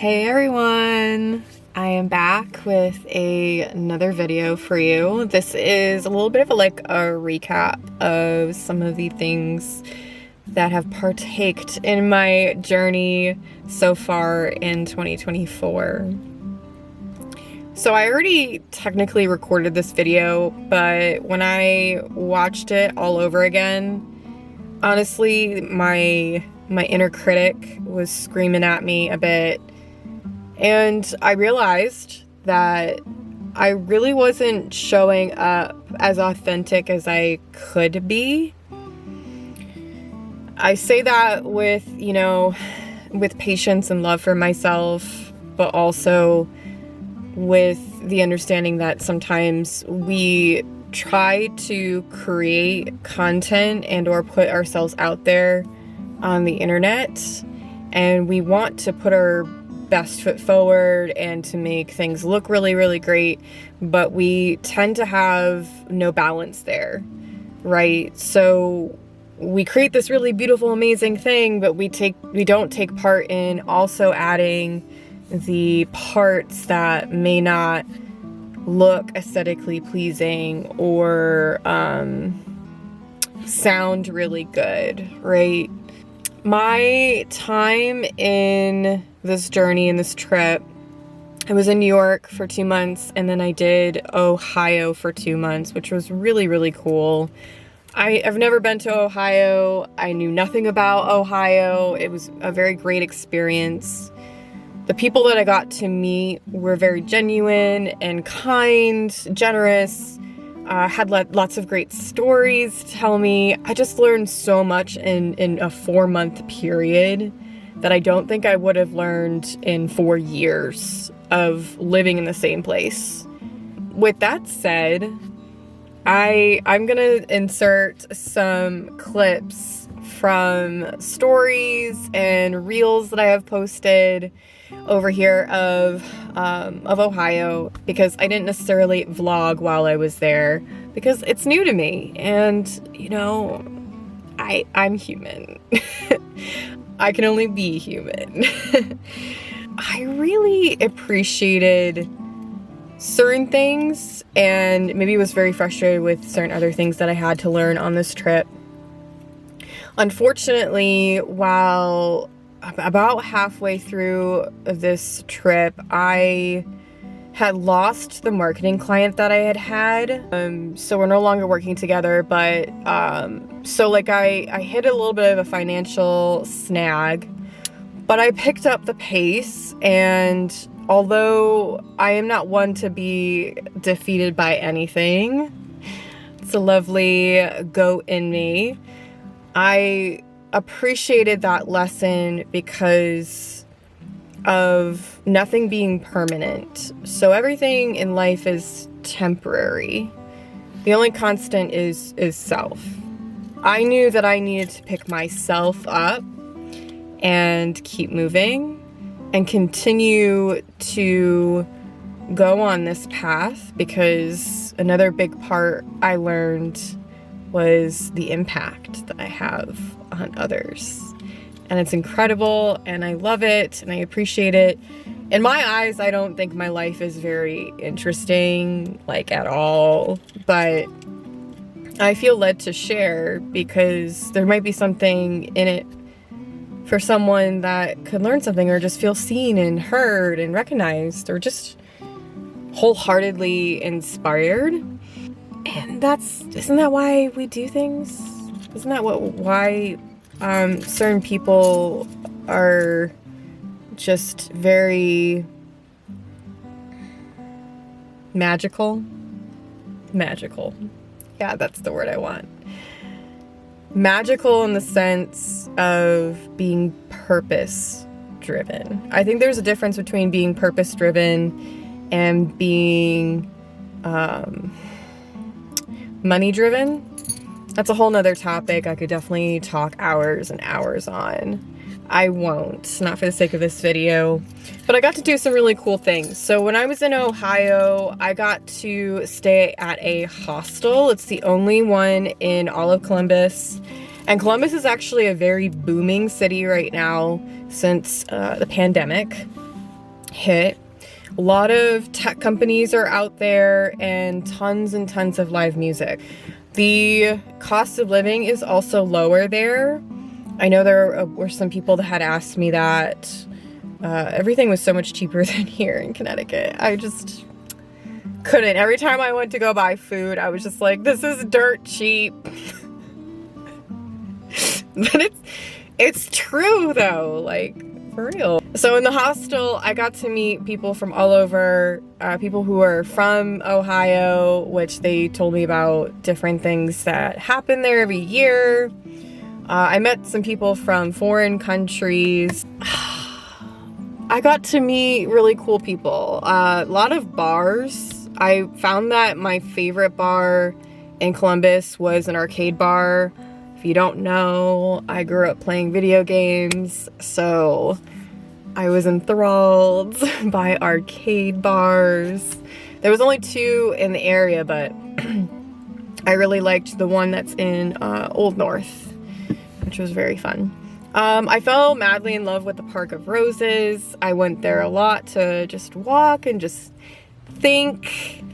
Hey everyone! I am back with another video for you. This is a little bit of a recap of some of the things that have partaked in my journey so far in 2024. So I already technically recorded this video, but when I watched it all over again, honestly, my inner critic was screaming at me a bit. And I realized that I really wasn't showing up as authentic as I could be. I say that with, with patience and love for myself, but also with the understanding that sometimes we try to create content and or put ourselves out there on the internet, and we want to put our best foot forward and to make things look really, really great, but we tend to have no balance there, right? So we create this really beautiful, amazing thing, but we don't take part in also adding the parts that may not look aesthetically pleasing or sound really good, right? My time in this journey, in this trip, I was in New York for 2 months, and then I did Ohio for 2 months, which was really, really cool. I've never been to Ohio. I knew nothing about Ohio. It was a very great experience. The people that I got to meet were very genuine and kind, generous, had lots of great stories to tell me. I just learned so much in a 4-month period that I don't think I would have learned in 4 years of living in the same place. With that said, I'm gonna insert some clips from stories and reels that I have posted over here of Ohio, because I didn't necessarily vlog while I was there because it's new to me, and I'm human. I can only be human. I really appreciated certain things and maybe was very frustrated with certain other things that I had to learn on this trip. Unfortunately, while about halfway through this trip, I had lost the marketing client that I had. So we're no longer working together, but I hit a little bit of a financial snag, but I picked up the pace, and although I am not one to be defeated by anything, it's a lovely goat in me, I appreciated that lesson because of nothing being permanent. So everything in life is temporary. The only constant is self. I knew that I needed to pick myself up and keep moving and continue to go on this path, because another big part I learned was the impact that I have on others. And it's incredible, and I love it, and I appreciate it. In my eyes, I don't think my life is very interesting, at all, but I feel led to share because there might be something in it for someone that could learn something, or just feel seen and heard and recognized, or just wholeheartedly inspired. And isn't that why we do things? Isn't that why certain people are just very magical? Magical. Yeah, that's the word I want. Magical in the sense of being purpose-driven. I think there's a difference between being purpose-driven and being money-driven. That's a whole nother topic I could definitely talk hours and hours on. I won't, not for the sake of this video, but I got to do some really cool things. So when I was in Ohio, I got to stay at a hostel. It's the only one in all of Columbus, and Columbus is actually a very booming city right now since the pandemic. hit. A lot of tech companies are out there and tons of live music. The cost of living is also lower there. I know there were some people that had asked me that everything was so much cheaper than here in Connecticut. I just couldn't. Every time I went to go buy food, I was just like, this is dirt cheap. But it's true though, like, for real. So in the hostel, I got to meet people from all over, people who are from Ohio, which they told me about different things that happen there every year. I met some people from foreign countries. I got to meet really cool people. A lot of bars. I found that my favorite bar in Columbus was an arcade bar. If you don't know, I grew up playing video games, so I was enthralled by arcade bars. There was only 2 in the area, but I really liked the one that's in Old North, which was very fun. I fell madly in love with the Park of Roses. I went there a lot to just walk and just think.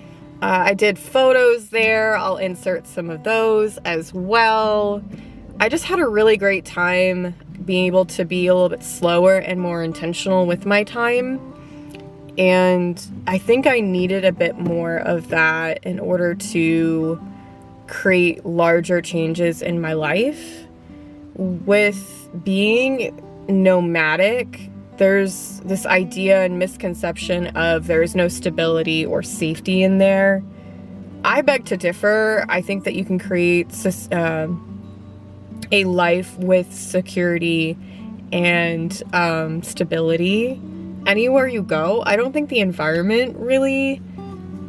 I did photos there. I'll insert some of those as well. I just had a really great time being able to be a little bit slower and more intentional with my time. And I think I needed a bit more of that in order to create larger changes in my life. With being nomadic, there's this idea and misconception of there is no stability or safety in there. I beg to differ. I think that you can create a life with security and stability anywhere you go. I don't think the environment really,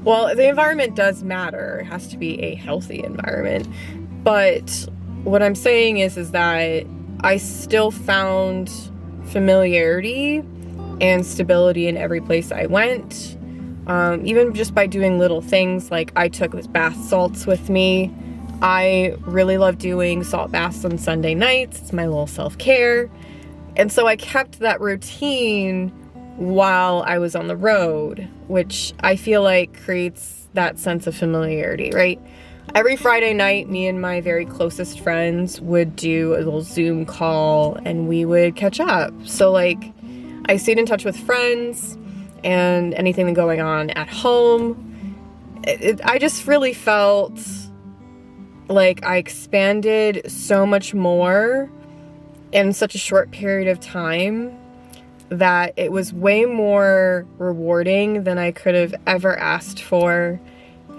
well, the environment does matter. It has to be a healthy environment. But what I'm saying is that I still found familiarity and stability in every place I went. Even just by doing little things, like I took bath salts with me. I really love doing salt baths on Sunday nights. It's my little self-care. And so I kept that routine while I was on the road, which I feel like creates that sense of familiarity, right? Every Friday night, me and my very closest friends would do a little Zoom call and we would catch up. So like, I stayed in touch with friends and anything going on at home. I just really felt like I expanded so much more in such a short period of time that it was way more rewarding than I could have ever asked for.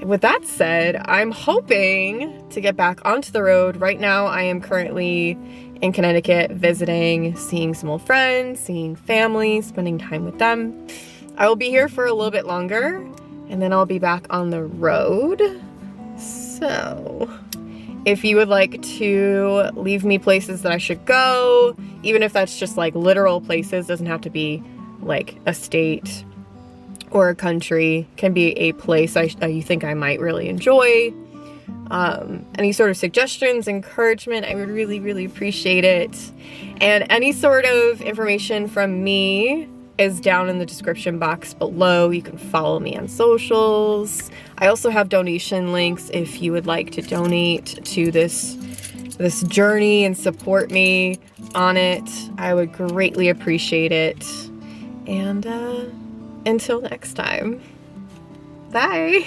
With that said, I'm hoping to get back onto the road. Right now, I am currently in Connecticut visiting, seeing some old friends, seeing family, spending time with them. I will be here for a little bit longer, and then I'll be back on the road. So, if you would like to leave me places that I should go, even if that's just like literal places, doesn't have to be like a state or a country, can be a place you think I might really enjoy. Any sort of suggestions, encouragement, I would really appreciate it. And any sort of information from me is down in the description box below. You can follow me on socials. I also have donation links if you would like to donate to this journey and support me on it. I would greatly appreciate it. And until next time, bye.